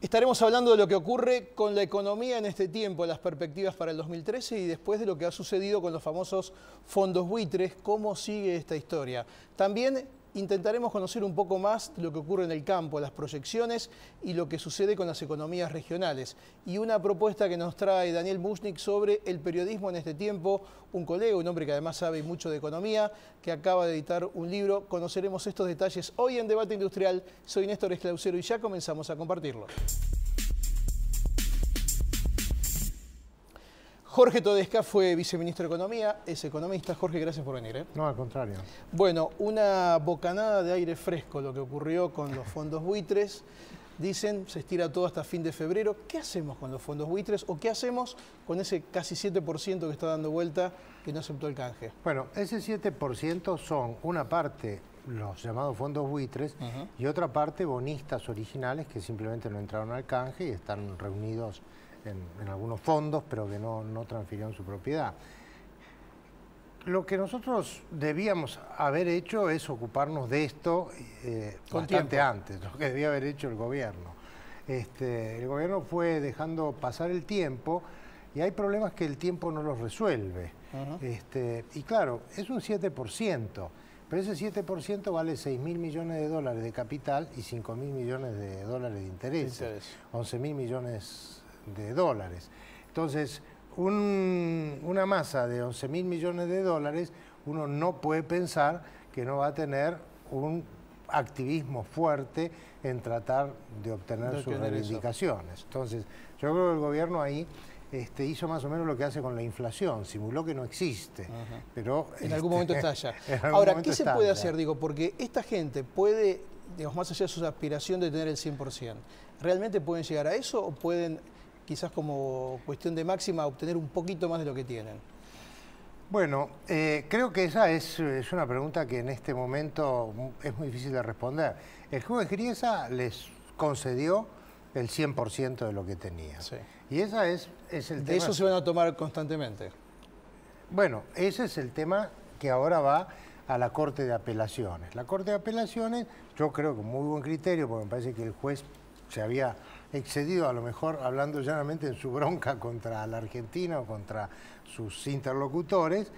Estaremos hablando de lo que ocurre con la economía en este tiempo, las perspectivas para el 2013 y después de lo que ha sucedido con los famosos fondos buitres, cómo sigue esta historia. También intentaremos conocer un poco más de lo que ocurre en el campo, las proyecciones y lo que sucede con las economías regionales. Y una propuesta que nos trae Daniel Mushnik sobre el periodismo en este tiempo, un colega, un hombre que además sabe mucho de economía, que acaba de editar un libro. Conoceremos estos detalles hoy en Debate Industrial. Soy Néstor Esclausero y ya comenzamos a compartirlo. Jorge Todesca fue viceministro de Economía, es economista. Jorge, gracias por venir. No, al contrario. Bueno, una bocanada de aire fresco lo que ocurrió con los fondos buitres. Dicen, se estira todo hasta fin de febrero. ¿Qué hacemos con los fondos buitres o qué hacemos con ese casi 7% que está dando vuelta que no aceptó el canje? Bueno, ese 7% son una parte los llamados fondos buitres y otra parte bonistas originales que simplemente no entraron al canje y están reunidos en algunos fondos, pero que no transfirieron su propiedad. Lo que nosotros debíamos haber hecho es ocuparnos de esto bastante antes, lo que debía haber hecho el gobierno. El gobierno fue dejando pasar el tiempo y hay problemas que el tiempo no los resuelve. Y claro, es un 7%, pero ese 7% vale 6.000 millones de dólares de capital y 5.000 millones de dólares de interés. 11.000 millones de dólares. Entonces, una masa de 11.000 millones de dólares, uno no puede pensar que no va a tener un activismo fuerte en tratar de obtener sus reivindicaciones. Entonces, yo creo que el gobierno ahí hizo más o menos lo que hace con la inflación, simuló que no existe, pero en algún momento estalla. Ahora, ¿qué se puede hacer? Digo, porque esta gente puede, digamos, más allá de su aspiración de tener el 100%, ¿realmente pueden llegar a eso o pueden, quizás como cuestión de máxima, obtener un poquito más de lo que tienen? Bueno, creo que esa es una pregunta que en este momento es muy difícil de responder. El juez Griesa les concedió el 100% de lo que tenían. Sí. Y esa es el tema. De eso se van a tomar constantemente. Bueno, ese es el tema que ahora va a la Corte de Apelaciones. La Corte de Apelaciones, yo creo con muy buen criterio, porque me parece que el juez se había excedido, a lo mejor hablando llanamente en su bronca contra la Argentina o contra sus interlocutores,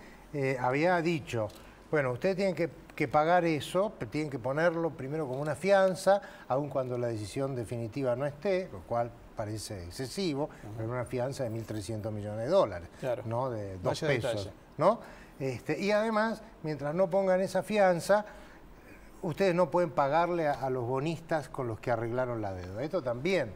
había dicho, bueno, ustedes tienen que pagar eso, tienen que ponerlo primero como una fianza, aun cuando la decisión definitiva no esté, lo cual parece excesivo, pero una fianza de 1.300 millones de dólares, claro, ¿no? De 2 pesos, ¿no? Y además, mientras no pongan esa fianza, ustedes no pueden pagarle a los bonistas con los que arreglaron la deuda. Esto también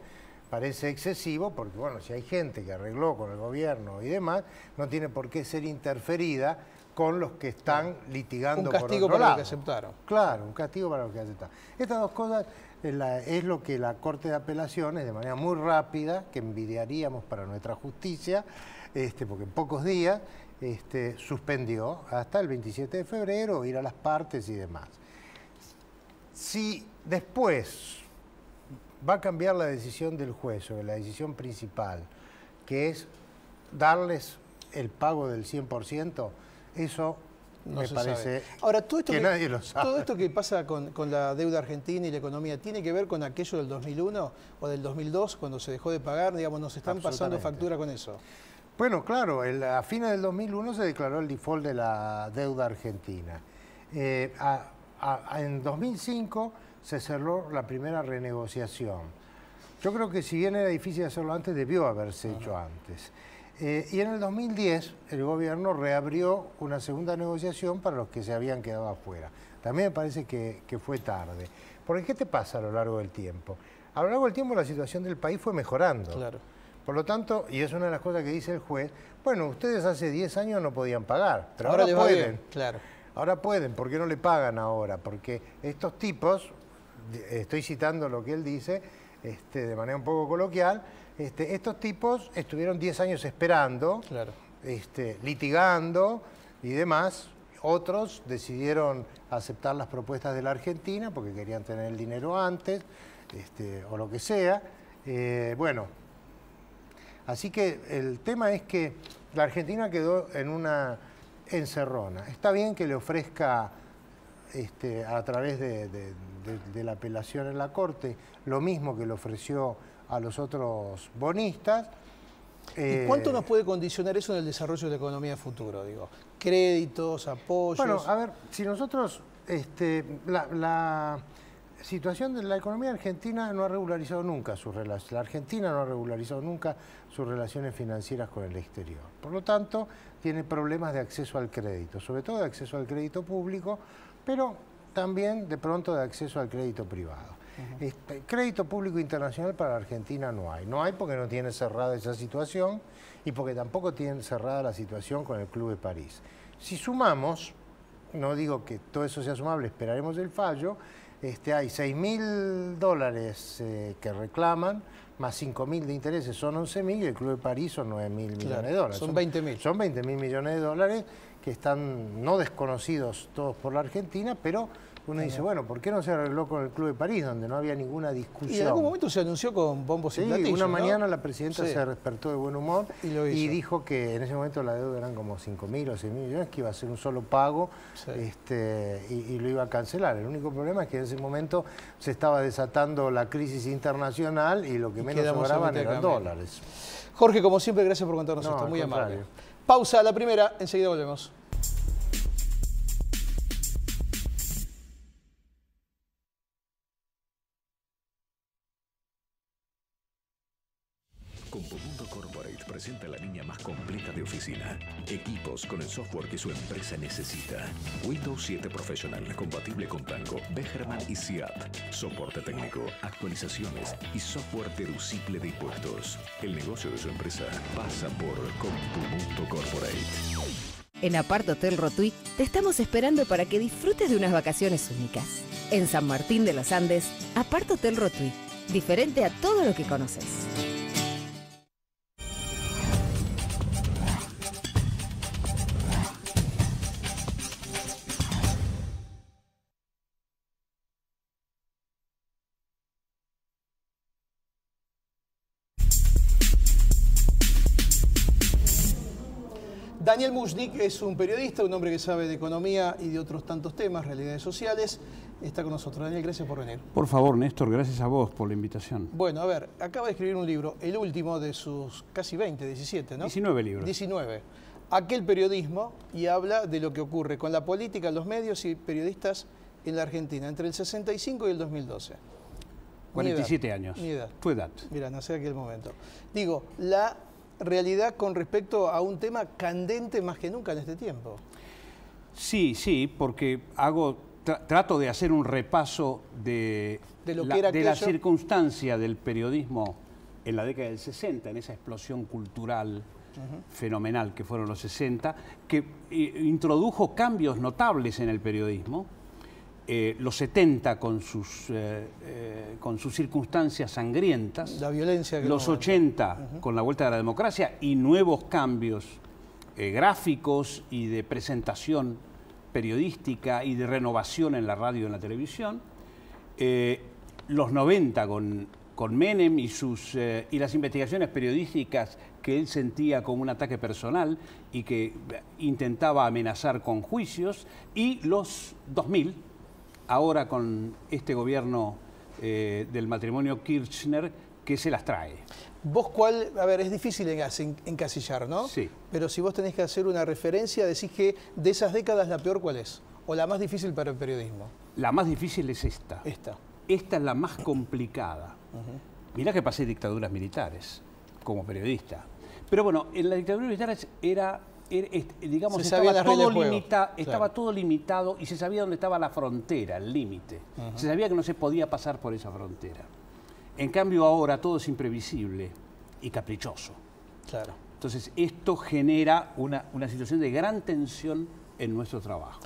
parece excesivo porque, bueno, si hay gente que arregló con el gobierno y demás, no tiene por qué ser interferida con los que están litigando por otro lado. Un castigo para los que aceptaron. Claro, un castigo para los que aceptaron. Estas dos cosas es lo que la Corte de Apelaciones, de manera muy rápida, que envidiaríamos para nuestra justicia, porque en pocos días suspendió hasta el 27 de febrero, ir a las partes y demás. Si después va a cambiar la decisión del juez o la decisión principal, que es darles el pago del 100%, eso no me parece ahora, todo esto que nadie lo sabe. Todo esto que pasa con la deuda argentina y la economía, ¿tiene que ver con aquello del 2001 o del 2002, cuando se dejó de pagar? Digamos, nos están pasando factura con eso. Bueno, claro, a fines del 2001 se declaró el default de la deuda argentina. En 2005 se cerró la primera renegociación. Yo creo que si bien era difícil hacerlo antes, debió haberse hecho antes. Y en el 2010 el gobierno reabrió una segunda negociación para los que se habían quedado afuera. También me parece que fue tarde. Porque ¿qué te pasa a lo largo del tiempo? A lo largo del tiempo la situación del país fue mejorando. Claro. Por lo tanto, y es una de las cosas que dice el juez, bueno, ustedes hace 10 años no podían pagar, pero ahora pueden. Claro. Ahora pueden, ¿por qué no le pagan ahora? Porque estos tipos, estoy citando lo que él dice, de manera un poco coloquial, estos tipos estuvieron 10 años esperando, claro, litigando y demás. Otros decidieron aceptar las propuestas de la Argentina porque querían tener el dinero antes, o lo que sea. Bueno, así que el tema es que la Argentina quedó en una encerrona. Está bien que le ofrezca a través de la apelación en la Corte lo mismo que le ofreció a los otros bonistas. ¿Y cuánto nos puede condicionar eso en el desarrollo de la economía de futuro? Digo, créditos, apoyos. Bueno, a ver, si nosotros, la situación de la economía argentina no ha regularizado nunca sus relaciones. La Argentina no ha regularizado nunca sus relaciones financieras con el exterior. Por lo tanto, tiene problemas de acceso al crédito, sobre todo de acceso al crédito público, pero también de pronto de acceso al crédito privado. Crédito público internacional para la Argentina no hay. No hay porque no tiene cerrada esa situación y porque tampoco tiene cerrada la situación con el Club de París. Si sumamos, no digo que todo eso sea sumable, esperaremos el fallo, hay $6.000 que reclaman, más 5.000 de intereses, son 11.000 y el Club de París son 9.000 millones de dólares. Son 20.000. Son 20.000 millones de dólares que están no desconocidos todos por la Argentina, pero uno dice, bueno, ¿por qué no se arregló con el Club de París, donde no había ninguna discusión? Y en algún momento se anunció con bombos y platillos, una ¿no? mañana la presidenta se despertó de buen humor y dijo que en ese momento la deuda eran como 5.000 o 6.000 millones, que iba a ser un solo pago y lo iba a cancelar. El único problema es que en ese momento se estaba desatando la crisis internacional y lo que menos sobraban eran dólares. Jorge, como siempre, gracias por contarnos esto, muy amable. Pausa, la primera, enseguida volvemos. Compumundo Corporate presenta la línea más completa de oficina. Equipos con el software que su empresa necesita. Windows 7 Professional, compatible con Tango, Becherman y SIAP. Soporte técnico, actualizaciones y software deducible de impuestos. El negocio de su empresa pasa por Compumundo Corporate. En Apart Hotel Rotuy te estamos esperando para que disfrutes de unas vacaciones únicas. En San Martín de los Andes, Apart Hotel Rotuy. Diferente a todo lo que conoces. Daniel Mushnik es un periodista, un hombre que sabe de economía y de otros tantos temas, realidades sociales. Está con nosotros. Daniel, gracias por venir. Por favor, Néstor, gracias a vos por la invitación. Bueno, a ver, acaba de escribir un libro, el último de sus casi 20, 17, ¿no? 19 libros. 19. Aquel periodismo, y habla de lo que ocurre con la política, los medios y periodistas en la Argentina, entre el 65 y el 2012. 47 años. Mi edad. Tu edad. Mira, nací en aquel momento. Digo, la realidad con respecto a un tema candente más que nunca en este tiempo. Sí, porque trato de hacer un repaso de la circunstancia del periodismo en la década del 60, en esa explosión cultural fenomenal que fueron los 60, que introdujo cambios notables en el periodismo. Los 70 con sus circunstancias sangrientas, la violencia que los 80 con la vuelta de la democracia y nuevos cambios gráficos y de presentación periodística y de renovación en la radio y en la televisión, los 90 con Menem y las investigaciones periodísticas que él sentía como un ataque personal y que intentaba amenazar con juicios, y los 2000, ahora con este gobierno del matrimonio Kirchner, que se las trae. ¿Vos cuál? A ver, es difícil encasillar, ¿no? Sí. Pero si vos tenés que hacer una referencia, decís que de esas décadas la peor, ¿cuál es? ¿O la más difícil para el periodismo? La más difícil es esta. Esta es la más complicada. Mirá que pasé dictaduras militares como periodista. Pero bueno, en la dictadura militar digamos, estaba todo limitado y se sabía dónde estaba la frontera, el límite. Se sabía que no se podía pasar por esa frontera. En cambio ahora todo es imprevisible y caprichoso. Claro. Entonces esto genera una situación de gran tensión en nuestro trabajo.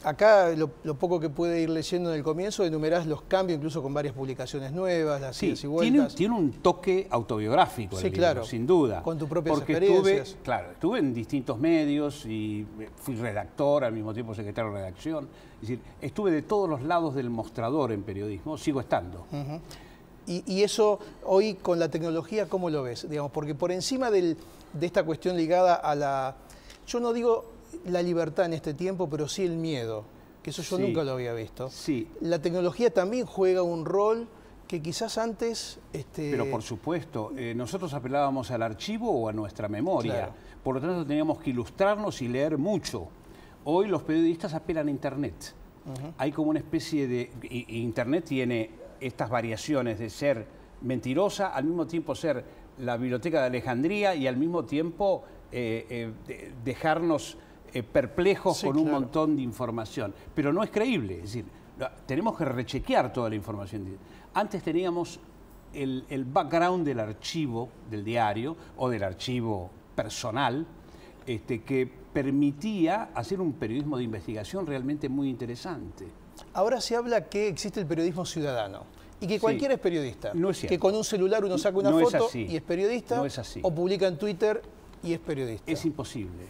Acá lo poco que puede ir leyendo en el comienzo, enumerás los cambios, incluso con varias publicaciones nuevas, las idas y vueltas. Tiene un toque autobiográfico el libro, claro, sin duda. Con tus propias experiencias. Estuve en distintos medios y fui redactor, al mismo tiempo secretario de redacción. Es decir, estuve de todos los lados del mostrador en periodismo, sigo estando. Y eso hoy con la tecnología, ¿cómo lo ves? Digamos, porque por encima de esta cuestión ligada a la... Yo no digo la libertad en este tiempo, pero sí el miedo, que eso yo nunca lo había visto. Sí. La tecnología también juega un rol que quizás antes... Pero por supuesto, nosotros apelábamos al archivo o a nuestra memoria. Claro. Por lo tanto, teníamos que ilustrarnos y leer mucho. Hoy los periodistas apelan a Internet. Hay como una especie de... Internet tiene estas variaciones de ser mentirosa, al mismo tiempo ser la Biblioteca de Alejandría y al mismo tiempo dejarnos perplejos con un montón de información. Pero no es creíble, es decir, tenemos que rechequear toda la información. Antes teníamos el background del archivo del diario o del archivo personal, que permitía hacer un periodismo de investigación realmente muy interesante. Ahora se habla que existe el periodismo ciudadano y que cualquiera es periodista. No es cierto. Que con un celular uno saca una foto y es periodista. No es así. O publica en Twitter y es periodista. Es imposible.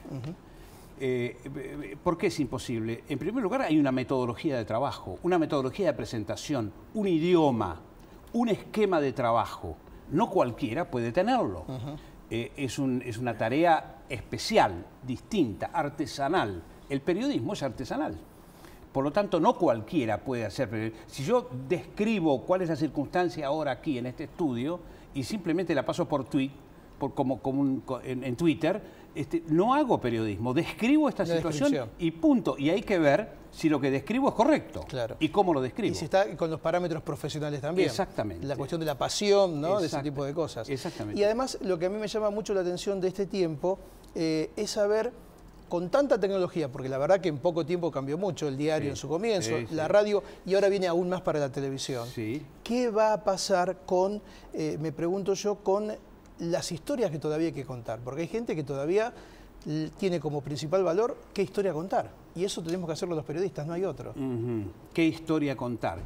¿Por qué es imposible? En primer lugar, hay una metodología de trabajo, una metodología de presentación, un idioma, un esquema de trabajo. No cualquiera puede tenerlo. Es una tarea especial, distinta, artesanal. El periodismo es artesanal. Por lo tanto, no cualquiera puede hacer periodismo. Si yo describo cuál es la circunstancia ahora aquí en este estudio y simplemente la paso por tweet, en Twitter, no hago periodismo, describo esta situación y punto. Y hay que ver si lo que describo es correcto y cómo lo describo. Y si está con los parámetros profesionales también. Exactamente. La cuestión de la pasión, ¿no? De ese tipo de cosas. Exactamente. Y además, lo que a mí me llama mucho la atención de este tiempo es saber, con tanta tecnología, porque la verdad que en poco tiempo cambió mucho el diario en su comienzo, la radio, y ahora viene aún más para la televisión. ¿Qué va a pasar con, me pregunto yo, con las historias que todavía hay que contar? Porque hay gente que todavía tiene como principal valor qué historia contar. Y eso tenemos que hacerlo los periodistas, no hay otro. ¿Qué historia contar?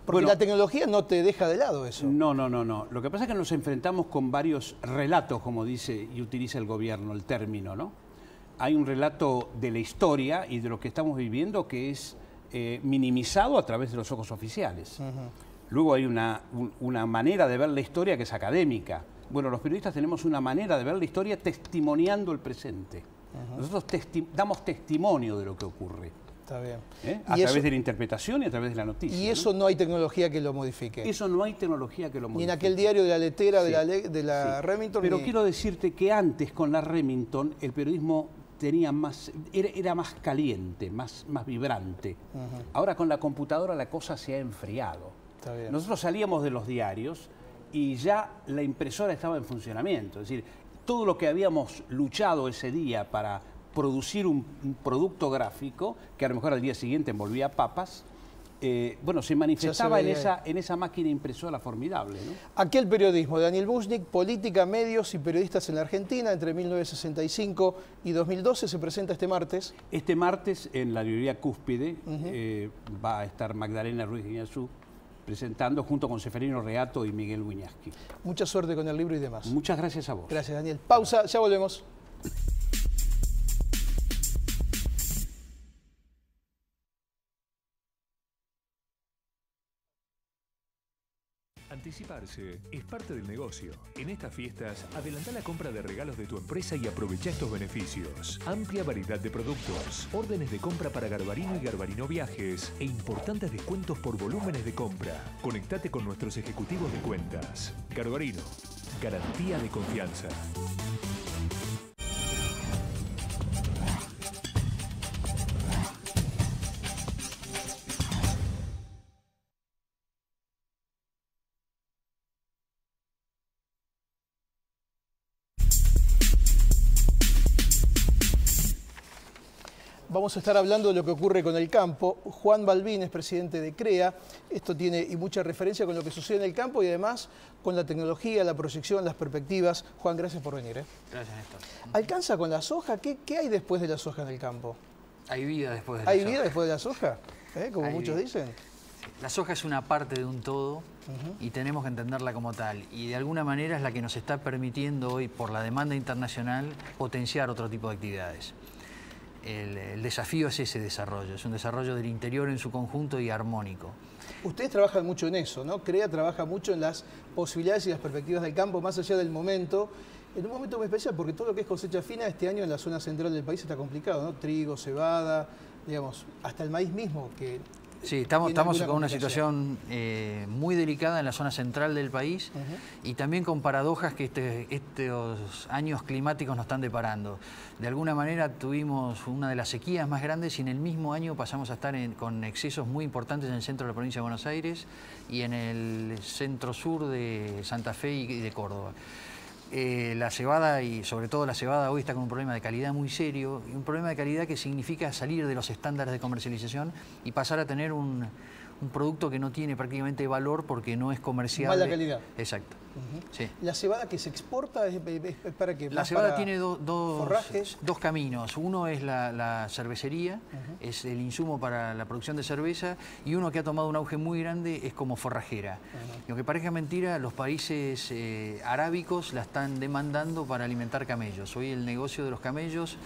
Porque la tecnología no te deja de lado eso. No. Lo que pasa es que nos enfrentamos con varios relatos, como dice y utiliza el gobierno, el término, ¿no? Hay un relato de la historia y de lo que estamos viviendo que es minimizado a través de los ojos oficiales. Luego hay una manera de ver la historia que es académica. Bueno, los periodistas tenemos una manera de ver la historia testimoniando el presente. Nosotros damos testimonio de lo que ocurre. Está bien. A través de la interpretación y a través de la noticia. Y eso no hay tecnología que lo modifique. Eso no hay tecnología que lo modifique. Ni en aquel diario de la letera de la Remington. Pero quiero decirte que antes con la Remington el periodismo tenía era más caliente, más vibrante. Ahora con la computadora la cosa se ha enfriado. Está bien. Nosotros salíamos de los diarios y ya la impresora estaba en funcionamiento. Es decir, todo lo que habíamos luchado ese día para producir un producto gráfico, que a lo mejor al día siguiente envolvía papas, bueno, se manifestaba en esa máquina impresora formidable, ¿no? Aquel periodismo de Daniel Buschnick, política, medios y periodistas en la Argentina entre 1965 y 2012 se presenta este martes. Este martes en la librería Cúspide va a estar Magdalena Ruiz Guiñazú presentando junto con Seferino Reato y Miguel Wiñaski. Mucha suerte con el libro y demás. Muchas gracias a vos. Gracias, Daniel. Pausa, ya volvemos. Anticiparse es parte del negocio. En estas fiestas, adelantá la compra de regalos de tu empresa y aprovecha estos beneficios. Amplia variedad de productos, órdenes de compra para Garbarino y Garbarino Viajes e importantes descuentos por volúmenes de compra. Conectate con nuestros ejecutivos de cuentas. Garbarino, garantía de confianza. Vamos a estar hablando de lo que ocurre con el campo. Juan Balbín es presidente de CREA. Esto tiene mucha referencia con lo que sucede en el campo y además con la tecnología, la proyección, las perspectivas. Juan, gracias por venir. Gracias, Néstor. ¿Alcanza con la soja? ¿Qué hay después de la soja en el campo? Hay vida después de la soja. ¿Hay vida después de la soja? Como muchos dicen. La soja es una parte de un todo y tenemos que entenderla como tal. Y de alguna manera es la que nos está permitiendo hoy, por la demanda internacional, potenciar otro tipo de actividades. El desafío es ese desarrollo, es un desarrollo del interior en su conjunto y armónico. Ustedes trabajan mucho en eso, ¿no? CREA trabaja mucho en las posibilidades y las perspectivas del campo, más allá del momento, en un momento muy especial, porque todo lo que es cosecha fina este año en la zona central del país está complicado, ¿no? Trigo, cebada, digamos, hasta el maíz mismo, que Sí, estamos con una situación muy delicada en la zona central del país y también con paradojas que estos años climáticos nos están deparando. De alguna manera tuvimos una de las sequías más grandes y en el mismo año pasamos a estar con excesos muy importantes en el centro de la provincia de Buenos Aires y en el centro-sur de Santa Fe y de Córdoba. La cebada, y sobre todo la cebada, hoy está con un problema de calidad muy serio, y un problema de calidad que significa salir de los estándares de comercialización y pasar a tener un producto que no tiene prácticamente valor porque no es comerciable. Mala calidad. Exacto. Sí. ¿La cebada que se exporta es para qué? La cebada tiene dos caminos. Uno es la cervecería, es el insumo para la producción de cerveza, y uno que ha tomado un auge muy grande es como forrajera. Y aunque parezca mentira, los países arábicos la están demandando para alimentar camellos. Hoy el negocio de los camellos,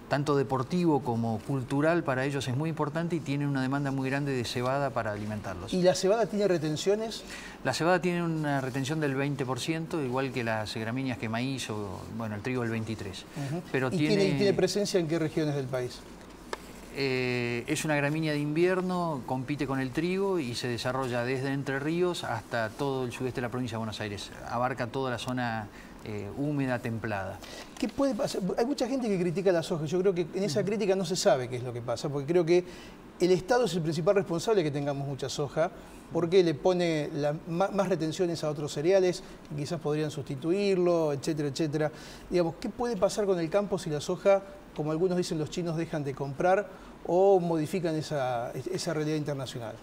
tanto deportivo como cultural, para ellos es muy importante y tienen una demanda muy grande de cebada para alimentarlos. ¿Y la cebada tiene retenciones? La cebada tiene una retención del 20%, igual que las gramíneas, que maíz o el trigo el 23%. Pero ¿Y tiene presencia en qué regiones del país? Es una gramínea de invierno, compite con el trigo y se desarrolla desde Entre Ríos hasta todo el sudeste de la provincia de Buenos Aires. Abarca toda la zona húmeda, templada. ¿Qué puede pasar? Hay mucha gente que critica la soja. Yo creo que en esa crítica no se sabe qué es lo que pasa, porque creo que el Estado es el principal responsable de que tengamos mucha soja, porque le pone más retenciones a otros cereales que quizás podrían sustituirlo, etcétera, etcétera. Digamos, ¿qué puede pasar con el campo si la soja, como algunos dicen, los chinos dejan de comprar o modifican esa realidad internacional?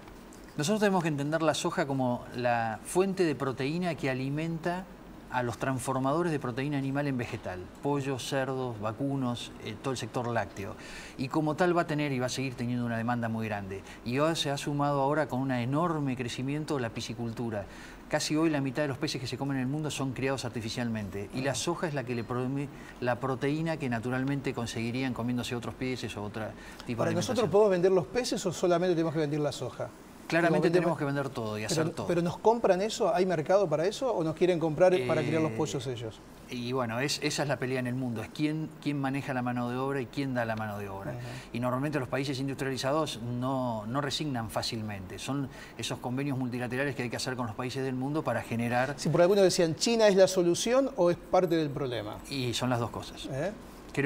Nosotros tenemos que entender la soja como la fuente de proteína que alimenta a los transformadores de proteína animal en vegetal, pollos, cerdos, vacunos, todo el sector lácteo. Y como tal va a tener y va a seguir teniendo una demanda muy grande. Y hoy se ha sumado ahora con un enorme crecimiento la piscicultura. Casi hoy la mitad de los peces que se comen en el mundo son criados artificialmente. Y la soja es la que le provee la proteína que naturalmente conseguirían comiéndose otros peces o otro tipo de alimentación. ¿Nosotros podemos vender los peces o solamente tenemos que vender la soja? Claramente tenemos que vender todo y hacer todo. ¿Pero nos compran eso? ¿Hay mercado para eso o nos quieren comprar para criar los pollos ellos? Y bueno, esa es la pelea en el mundo, es quién maneja la mano de obra y quién da la mano de obra. Y normalmente los países industrializados no resignan fácilmente. Son esos convenios multilaterales que hay que hacer con los países del mundo para generar... Si por algunos decían, ¿China es la solución o es parte del problema? Y son las dos cosas.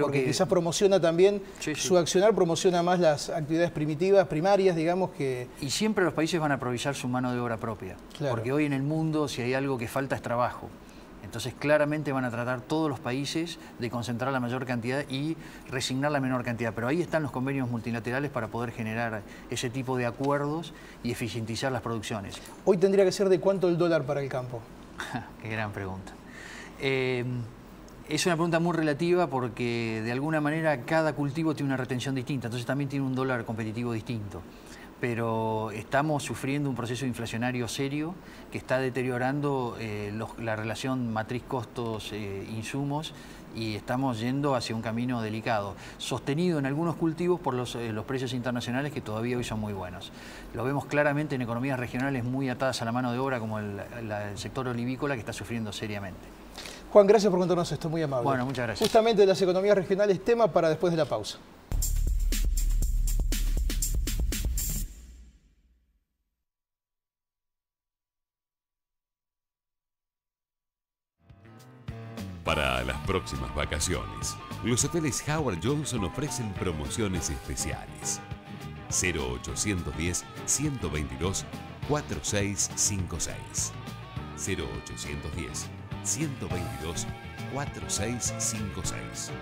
Porque quizás promociona también, su accionar promociona más las actividades primitivas, primarias, digamos que... Y siempre los países van a aprovechar su mano de obra propia, porque hoy en el mundo si hay algo que falta es trabajo. Entonces claramente van a tratar todos los países de concentrar la mayor cantidad y resignar la menor cantidad. Pero ahí están los convenios multilaterales para poder generar ese tipo de acuerdos y eficientizar las producciones. Hoy tendría que ser ¿de cuánto el dólar para el campo? Qué gran pregunta. Es una pregunta muy relativa porque de alguna manera cada cultivo tiene una retención distinta, entonces también tiene un dólar competitivo distinto. Pero estamos sufriendo un proceso inflacionario serio que está deteriorando la relación matriz costos-insumos y estamos yendo hacia un camino delicado, sostenido en algunos cultivos por los precios internacionales que todavía hoy son muy buenos. Lo vemos claramente en economías regionales muy atadas a la mano de obra como el sector olivícola que está sufriendo seriamente. Juan, gracias por contarnos esto, muy amable. Bueno, muchas gracias. Justamente las economías regionales, tema para después de la pausa. Para las próximas vacaciones, los hoteles Howard Johnson ofrecen promociones especiales. 0810-122-4656. 0810-122-4656.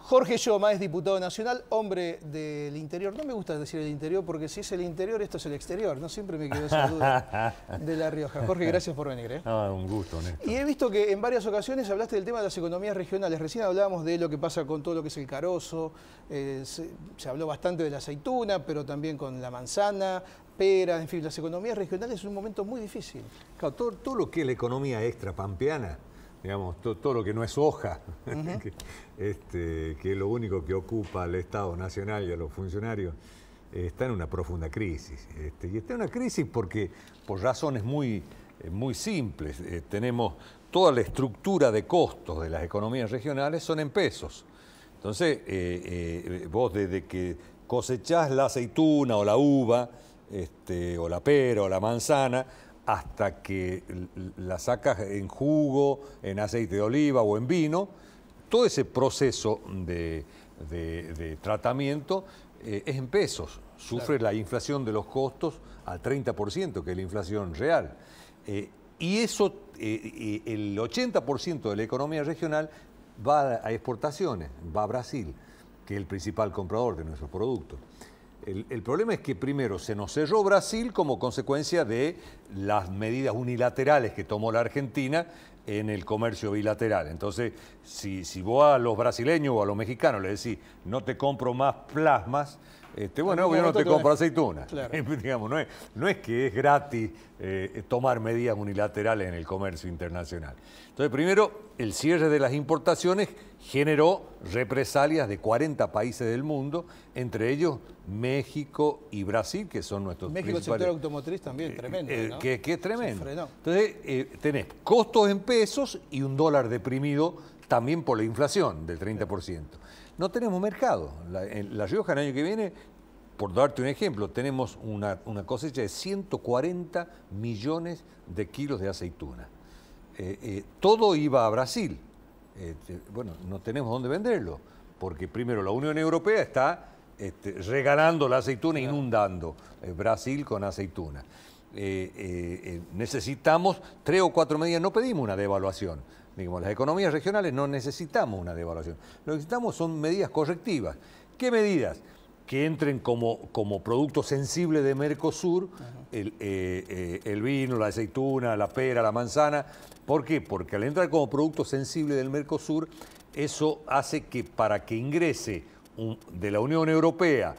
Jorge Yoma es diputado nacional, hombre del interior. No me gusta decir el interior porque si es el interior, esto es el exterior. No siempre me quedó esa duda de La Rioja. Jorge, gracias por venir. Un gusto, Néstor. Y he visto que en varias ocasiones hablaste del tema de las economías regionales. Recién hablábamos de lo que pasa con todo lo que es el carozo. Se habló bastante de la aceituna, pero también con la manzana, pera. En fin, las economías regionales es un momento muy difícil. Claro, todo lo que es la economía extrapampeana digamos, todo lo que no es hoja, que es lo único que ocupa al Estado Nacional y a los funcionarios, está en una profunda crisis. Y está en una crisis porque, por razones muy simples, tenemos toda la estructura de costos de las economías regionales son en pesos. Entonces, vos desde que cosechás la aceituna o la uva, o la pera o la manzana, hasta que la sacas en jugo, en aceite de oliva o en vino, todo ese proceso de tratamiento es en pesos. Sufre la inflación de los costos al 30%, que es la inflación real. Y eso, el 80% de la economía regional va a exportaciones, va a Brasil, que es el principal comprador de nuestros productos. El problema es que primero se nos cerró Brasil como consecuencia de las medidas unilaterales que tomó la Argentina en el comercio bilateral. Entonces, si vos a los brasileños o a los mexicanos le decís, no te compro más plasmas, bueno, yo no te compro aceitunas. Claro. Digamos, no es que es gratis tomar medidas unilaterales en el comercio internacional. Entonces, primero, el cierre de las importaciones generó represalias de 40 países del mundo, entre ellos México y Brasil, que son nuestros México, principales... el sector automotriz también, tremendo, ¿no? Que es tremendo. Entonces, tenés costos en pesos y un dólar deprimido también por la inflación del 30%. No tenemos mercado. En La Rioja el año que viene, por darte un ejemplo, tenemos una cosecha de 140 millones de kilos de aceituna. Todo iba a Brasil. Bueno, no tenemos dónde venderlo, porque primero la Unión Europea está regalando la aceituna, inundando Brasil con aceituna. Necesitamos 3 o 4 medidas, no pedimos una devaluación. Digamos, las economías regionales no necesitamos una devaluación, lo que necesitamos son medidas correctivas. ¿Qué medidas? Que entren como producto sensible de Mercosur, el vino, la aceituna, la pera, la manzana. ¿Por qué? Porque al entrar como producto sensible del Mercosur, eso hace que para que ingrese de la Unión Europea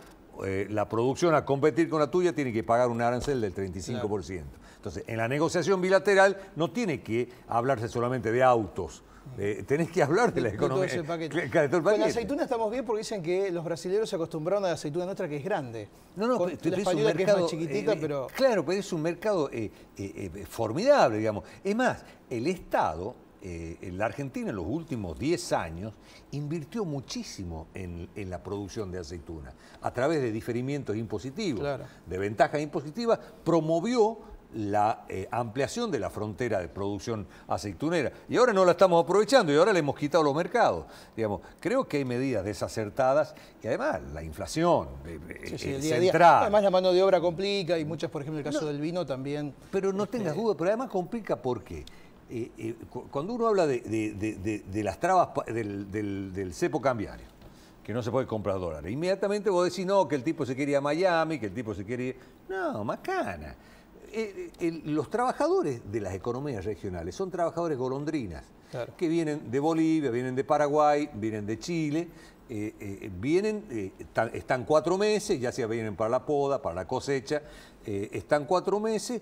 la producción a competir con la tuya, tiene que pagar un arancel del 35%. Claro. Entonces, en la negociación bilateral no tiene que hablarse solamente de autos. Tenés que hablar de la economía. Todo ese paquete. Con la aceituna estamos bien porque dicen que los brasileños se acostumbraron a la aceituna nuestra que es grande. No, con la española que es más chiquitita, pero... Claro, pero es un mercado formidable, digamos. Es más, el Estado, la Argentina en los últimos 10 años, invirtió muchísimo en la producción de aceituna. A través de diferimientos impositivos, claro, de ventajas impositivas, promovió la ampliación de la frontera de producción aceitunera. Y ahora no la estamos aprovechando y ahora le hemos quitado los mercados. Digamos, creo que hay medidas desacertadas y además la inflación el día a día. Además la mano de obra complica y muchas, por ejemplo, el caso del vino también. Pero no tengas duda, pero además complica porque cuando uno habla de las trabas del cepo cambiario, que no se puede comprar dólares, inmediatamente vos decís, no, que el tipo se quiere ir a Miami, que el tipo se quiere ir... No, macana. Los trabajadores de las economías regionales son trabajadores golondrinas, claro, que vienen de Bolivia, vienen de Paraguay, vienen de Chile, están 4 meses, ya sea vienen para la poda, para la cosecha, están 4 meses,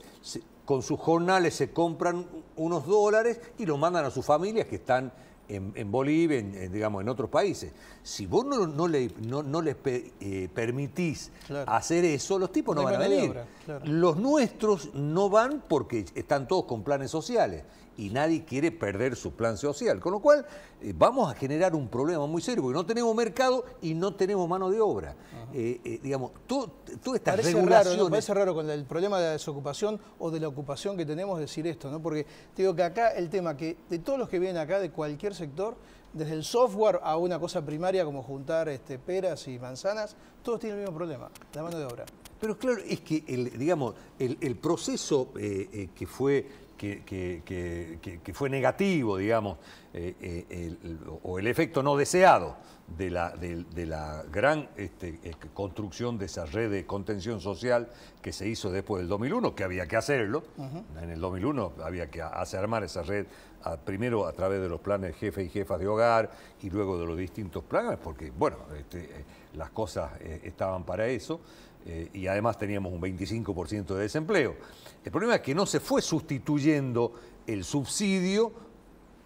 con sus jornales se compran unos dólares y los mandan a sus familias que están en Bolivia, digamos, en otros países. Si vos no les permitís, claro, hacer eso, los tipos no van a venir. Obra, claro. Los nuestros no van porque están todos con planes sociales y nadie quiere perder su plan social. Con lo cual vamos a generar un problema muy serio porque no tenemos mercado y no tenemos mano de obra. Digamos, todas estas regulaciones... Raro, ¿no? Parece raro con el problema de la desocupación o de la ocupación que tenemos decir esto, ¿no? Porque te digo que acá el tema que de todos los que vienen acá, de cualquier sector, desde el software a una cosa primaria como juntar peras y manzanas, todos tienen el mismo problema, la mano de obra. Pero claro, es que el proceso que fue negativo, digamos, o el efecto no deseado de la gran construcción de esa red de contención social que se hizo después del 2001, que había que hacerlo. En el 2001 había que armar esa red, primero a través de los planes jefes y jefas de hogar y luego de los distintos planes, porque, bueno, las cosas estaban para eso. Y además teníamos un 25% de desempleo. El problema es que no se fue sustituyendo el subsidio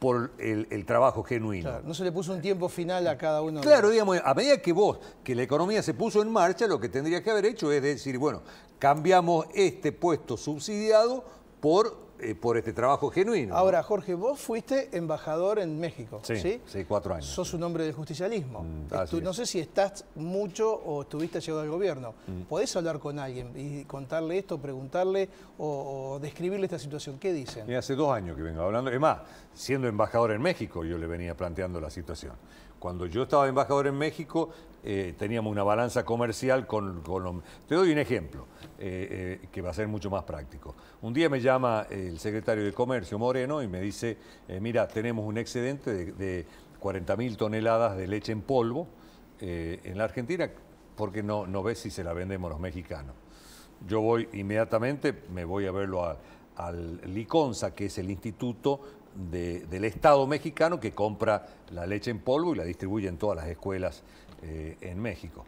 por el trabajo genuino. Claro, no se le puso un tiempo final a cada uno. Claro, digamos, a medida que la economía se puso en marcha, lo que tendría que haber hecho es decir, bueno, cambiamos este puesto subsidiado por este trabajo genuino. Ahora, Jorge, vos fuiste embajador en México, ¿sí? Sí, 4 años. Sos un hombre del justicialismo. No es. sé si estás mucho o estuviste llegado al gobierno. ¿Podés hablar con alguien y contarle esto, preguntarle o describirle esta situación? ¿Qué dicen? Hace 2 años que vengo hablando. Es más, siendo embajador en México, yo le venía planteando la situación. Cuando yo estaba embajador en México, teníamos una balanza comercial con los... Te doy un ejemplo, que va a ser mucho más práctico. Un día me llama el secretario de Comercio, Moreno, y me dice, mira, tenemos un excedente de 40.000 toneladas de leche en polvo en la Argentina, porque no ves si se la vendemos los mexicanos. Yo voy inmediatamente, me voy a verlo al Liconza, que es el instituto del Estado mexicano que compra la leche en polvo y la distribuye en todas las escuelas en México.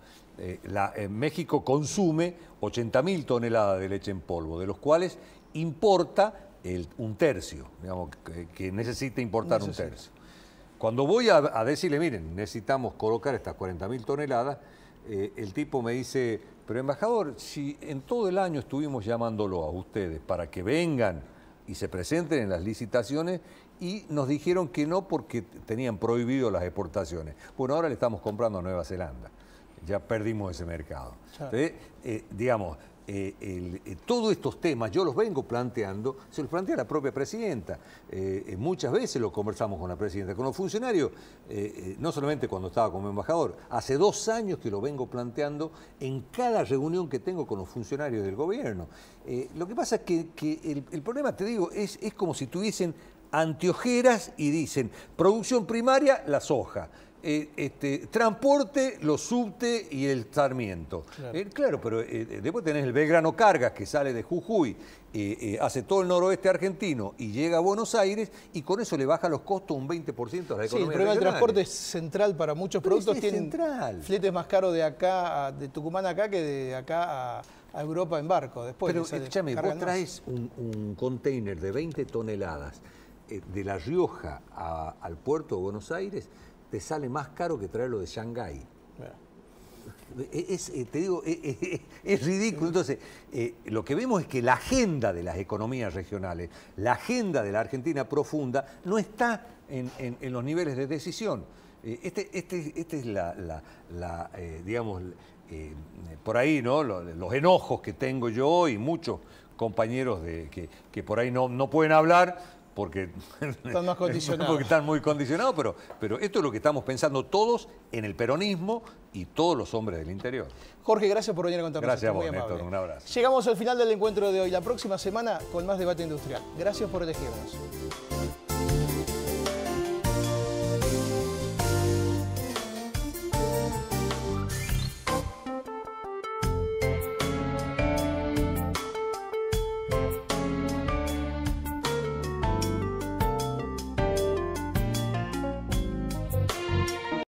México consume 80.000 toneladas de leche en polvo, de los cuales importa un tercio, digamos, que necesita importar un tercio. Cuando voy a decirle, miren, necesitamos colocar estas 40.000 toneladas, el tipo me dice, pero embajador, si en todo el año estuvimos llamándolo a ustedes para que vengan y se presenten en las licitaciones y nos dijeron que no porque tenían prohibido las exportaciones. Bueno, ahora le estamos comprando a Nueva Zelanda. Ya perdimos ese mercado. Claro. Entonces, digamos, todos estos temas yo los vengo planteando, se los plantea la propia presidenta. Muchas veces lo conversamos con la presidenta, con los funcionarios, no solamente cuando estaba como embajador, hace 2 años que lo vengo planteando en cada reunión que tengo con los funcionarios del gobierno. Lo que pasa es que el problema, te digo, es como si tuviesen anteojeras y dicen, producción primaria, la soja. Transporte, los subte y el Sarmiento. Claro, pero después tenés el Belgrano Cargas que sale de Jujuy, hace todo el noroeste argentino y llega a Buenos Aires y con eso le baja los costos un 20% a la economía. Sí, el problema del transporte es central para muchos productos. Tienen fletes más caros de acá, de Tucumán acá, que de acá a Europa en barco. Después, pero escúchame, vos traes un container de 20 toneladas de La Rioja al puerto de Buenos Aires, te sale más caro que traerlo de Shanghái. Te digo, es ridículo. Entonces, lo que vemos es que la agenda de las economías regionales, la agenda de la Argentina profunda, no está en los niveles de decisión. Este es digamos, por ahí, ¿no? Los enojos que tengo yo y muchos compañeros que por ahí no pueden hablar, porque están más condicionados. Porque están muy condicionados, pero esto es lo que estamos pensando todos en el peronismo y todos los hombres del interior. Jorge, gracias por venir a contarnos. Gracias a vos, muy Néstor, amable. un abrazo. Llegamos al final del encuentro de hoy. La próxima semana con más debate industrial. Gracias por elegirnos.